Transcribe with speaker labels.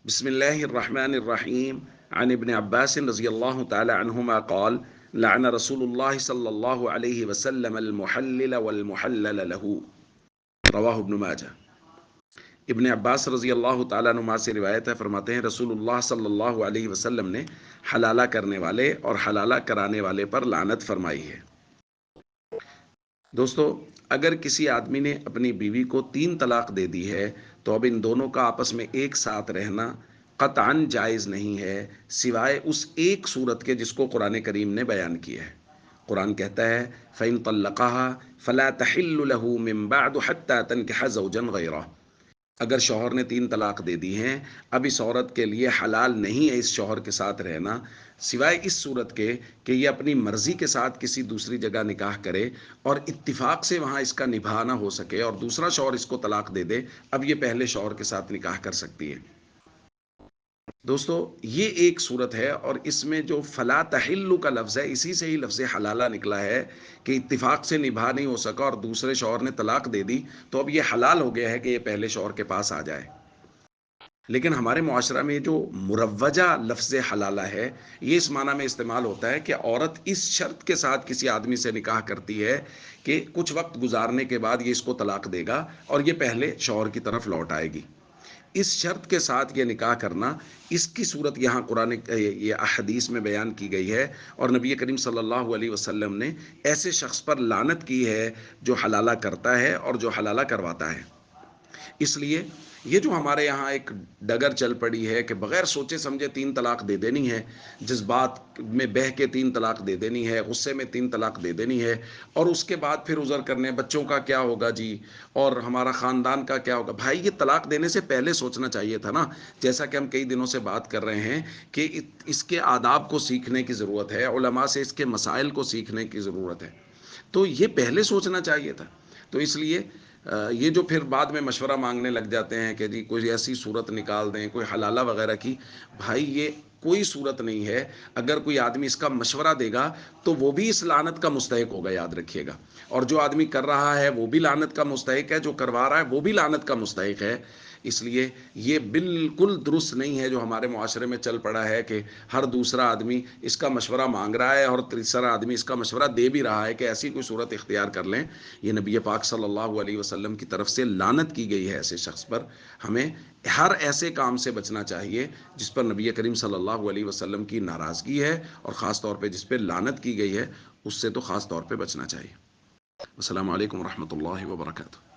Speaker 1: بسم الله الرحمن الرحيم عن ابن عباس رضي الله تعالى عنهما قال لعن رسول الله صلى الله عليه وسلم المحلل والمحلل له رواہ ابن ماجہ۔ ابن عباس رضی اللہ تعالیٰ عنہما سے روایت ہے، فرماتے ہیں رسول اللہ صلی اللہ علیہ وسلم نے حلالہ کرنے والے اور حلالہ کرانے والے پر لعنت فرمائی ہے۔ دوستو، اگر کسی آدمی نے اپنی بیوی کو 3 طلاق دے دی ہے تو اب ان دونوں کا آپس میں ایک ساتھ رہنا قطعاً جائز نہیں ہے، سوائے اس ایک صورت کے جس کو قرآن کریم نے بیان کیا ہے۔ قرآن کہتا ہے فَإِن طَلَّقَهَا فَلَا تَحِلُّ لَهُ مِن بَعْدُ حَتَّى تَنكِحَ زَوْجًا غَيْرَهُ۔ اگر شوہر نے 3 طلاق دے دی ہیں، اب اس عورت کے لیے حلال نہیں ہے اس شوہر کے ساتھ رہنا، سوائے اس صورت کے کہ یہ اپنی مرضی کے ساتھ کسی دوسری جگہ نکاح کرے اور اتفاق سے وہاں اس کا نباہ نہ ہو سکے اور دوسرا شوہر اس کو طلاق دے دے، اب یہ پہلے شوہر کے ساتھ نکاح کر سکتی ہے۔ دوستو، یہ ایک صورت ہے، اور اس میں جو فلا تحل کا لفظ ہے اسی سے ہی لفظ حلالہ نکلا ہے کہ اتفاق سے نباہ نہیں ہو سکا اور دوسرے شوہر نے طلاق دے دی تو اب یہ حلال ہو گیا ہے کہ یہ پہلے شوہر کے پاس آ جائے۔ لیکن ہمارے معاشرہ میں جو مروجہ لفظ حلالہ ہے، یہ اس معنی میں استعمال ہوتا ہے کہ عورت اس شرط کے ساتھ کسی آدمی سے نکاح کرتی ہے کہ کچھ وقت گزارنے کے بعد یہ اس کو طلاق دے گا اور یہ پہلے شوہر کی طرف لوٹ آئے گی۔ اس شرط کے ساتھ یہ نکاح کرنا، اس کی صورت یہاں قرآن یہ احادیث میں بیان کی گئی ہے، اور نبی کریم صلی اللہ علیہ وسلم نے ایسے شخص پر لعنت کی ہے جو حلالہ کرتا ہے اور جو حلالہ کرواتا ہے۔ اس لیے یہ جو ہمارے یہاں ایک ڈگر چل پڑی ہے کہ بغیر سوچے سمجھے 3 طلاق دے دینی ہے، جذبات میں بہہ کے 3 طلاق دے دینی ہے، غصے میں 3 طلاق دے دینی ہے، اور اس کے بعد پھر عذر کرنے بچوں کا کیا ہوگا جی، اور ہمارا خاندان کا کیا ہوگا۔ بھائی، یہ طلاق دینے سے پہلے سوچنا چاہیے تھا نا، جیسا کہ ہم کئی دنوں سے بات کر رہے ہیں کہ اس کے آداب کو سیکھنے کی ضرورت ہے، علماء سے اس کے مسائل کو سیکھنے کی ضرورت ہے، تو یہ پہلے سوچنا چاہیے تھا۔ تو اس لیے یہ جو پھر بعد میں مشورہ مانگنے لگ جاتے ہیں کہ جی کوئی ایسی صورت نکال دیں، کوئی حلالہ وغیرہ کی، بھائی یہ کوئی صورت نہیں ہے۔ اگر کوئی آدمی اس کا مشورہ دے گا تو وہ بھی اس لعنت کا مستحق ہوگا، یاد رکھیے گا، اور جو آدمی کر رہا ہے وہ بھی لعنت کا مستحق ہے، جو کروا رہا ہے وہ بھی لعنت کا مستحق ہے۔ اس لیے یہ بالکل درست نہیں ہے جو ہمارے معاشرے میں چل پڑا ہے کہ ہر دوسرا آدمی اس کا مشورہ مانگ رہا ہے اور تیسرا آدمی اس کا مشورہ دے بھی رہا ہے کہ ایسی کوئی صورت اختیار کر لیں۔ یہ نبی پاک صلی اللہ علیہ وسلم کی طرف سے لعنت کی گئی ہے ایسے شخص پر۔ ہمیں ہر ایسے کام سے بچنا چاہیے جس پر نبی کریم صلی اللہ علیہ وسلم کی ناراضگی ہے، اور خاص طور پہ جس پہ لعنت کی گئی ہے اس سے تو خاص طور پہ بچنا چاہیے۔ السلام علیکم ورحمۃ اللہ وبرکاتہ۔